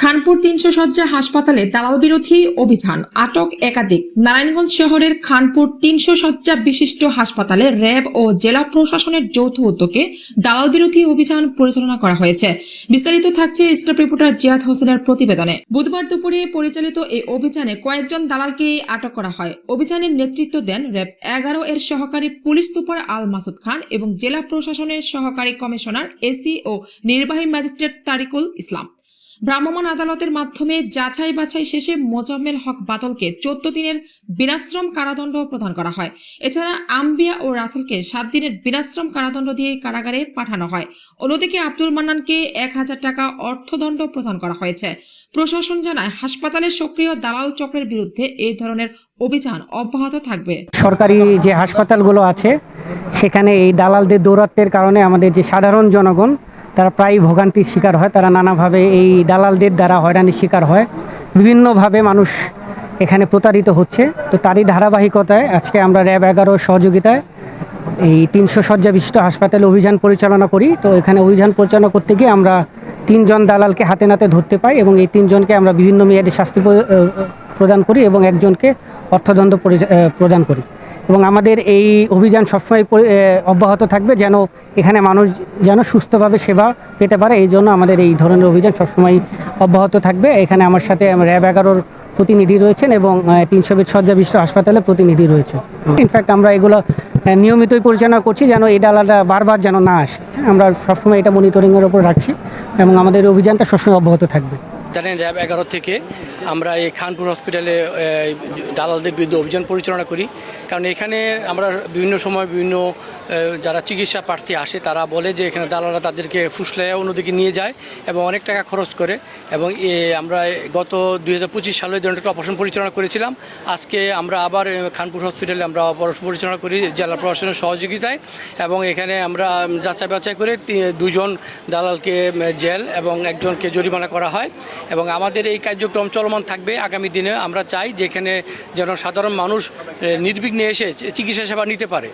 খানপুর ৩০০ শয্যা হাসপাতালে দালাল বিরোধী অভিযান, আটক একাধিক। নারায়ণগঞ্জ শহরের খানপুর ৩০০ শয্যা বিশিষ্ট হাসপাতালে র্যাব ও জেলা প্রশাসনের যৌথ উদ্যোগে দালাল বিরোধী অভিযান পরিচালনা করা হয়েছে। বিস্তারিত থাকছে স্টাফ রিপোর্টার জিয়াদ হোসেনের প্রতিবেদনে। বুধবার দুপুরে পরিচালিত এই অভিযানে কয়েকজন দালালকে আটক করা হয়। অভিযানের নেতৃত্ব দেন র্যাব ১১ এর সহকারী পুলিশ সুপার আল মাসুদ খান এবং জেলা প্রশাসনের সহকারী কমিশনার এসি ও নির্বাহী ম্যাজিস্ট্রেট তারিকুল ইসলাম। ভ্রাম্যমাণ আদালতের মাধ্যমে যাচাই বাছাই শেষে মোজাম্মেল হক বাদলকে ১৪ দিনের বিনাশ্রম কারাদণ্ড প্রদান করা হয়। এছাড়া আম্বিয়া ও রাসেলকে ৭ দিনের বিনাশ্রম কারাদণ্ড দিয়ে কারাগারে পাঠানো হয়। অন্যদিকে আব্দুল মান্নানকে ১,০০০ টাকা অর্থদণ্ড প্রদান করা হয়েছে। প্রশাসন জানায়, হাসপাতালের সক্রিয় দালাল চক্রের বিরুদ্ধে এই ধরনের অভিযান অব্যাহত থাকবে। সরকারি যে হাসপাতালগুলো আছে সেখানে এই দালালদের দৌরাত্ম্যের কারণে আমাদের যে সাধারণ জনগণ তারা প্রায় ভোগান্তির শিকার হয়। তারা নানাভাবে এই দালালদের দ্বারা হয়রানির শিকার হয়, বিভিন্নভাবে মানুষ এখানে প্রতারিত হচ্ছে। তো তারই ধারাবাহিকতায় আজকে আমরা র্যাব ১১ সহযোগিতায় এই ৩০০ শয্যা বিশিষ্ট হাসপাতালে অভিযান পরিচালনা করি। তো এখানে অভিযান পরিচালনা করতে গিয়ে আমরা ৩ জন দালালকে হাতে নাতে ধরতে পাই এবং এই ৩ জনকে আমরা বিভিন্ন মেয়াদে শাস্তি প্রদান করি এবং একজনকে অর্থদণ্ড প্রদান করি। এবং আমাদের এই অভিযান সবসময় অব্যাহত থাকবে, যেন এখানে মানুষ যেন সুস্থভাবে সেবা পেতে পারে। এই জন্য আমাদের এই ধরনের অভিযান সবসময় অব্যাহত থাকবে। এখানে আমার সাথে র্যাব ১১ প্রতিনিধি রয়েছেন এবং ৩০০ শয্যা বিশিষ্ট হাসপাতালে প্রতিনিধি রয়েছে। ইনফ্যাক্ট আমরা এগুলো নিয়মিতই পরিচালনা করছি যেন এই দালালরা বারবার যেন না আসে। আমরা সবসময় এটা মনিটরিংয়ের ওপর রাখছি এবং আমাদের অভিযানটা সবসময় অব্যাহত থাকবে। জানেন, র্যাব ১১ থেকে আমরা এই খানপুর হসপিটালে দালালদের বিরুদ্ধে অভিযান পরিচালনা করি। কারণ এখানে আমরা বিভিন্ন সময় বিভিন্ন যারা চিকিৎসা প্রার্থী আসে তারা বলে যে এখানে দালালরা তাদেরকে ফুসলাইয়া অন্যদিকে নিয়ে যায় এবং অনেক টাকা খরচ করে। এবং আমরা গত ২০২৫ সালে এই ধরনের একটা অপারেশন পরিচালনা করেছিলাম। আজকে আমরা আবার খানপুর হসপিটালে আমরা অপারেশন পরিচালনা করি জেলা প্রশাসনের সহযোগিতায় এবং এখানে আমরা যাচাই বাছাই করে ২ জন দালালকে জেল এবং একজনকে জরিমানা করা হয়। এবং আমাদের এই কার্যক্রম চলমান থাকবে আগামী দিনে। আমরা চাই যেখানে যেন সাধারণ মানুষ নির্বিঘ্নে এসে চিকিৎসা সেবা নিতে পারে।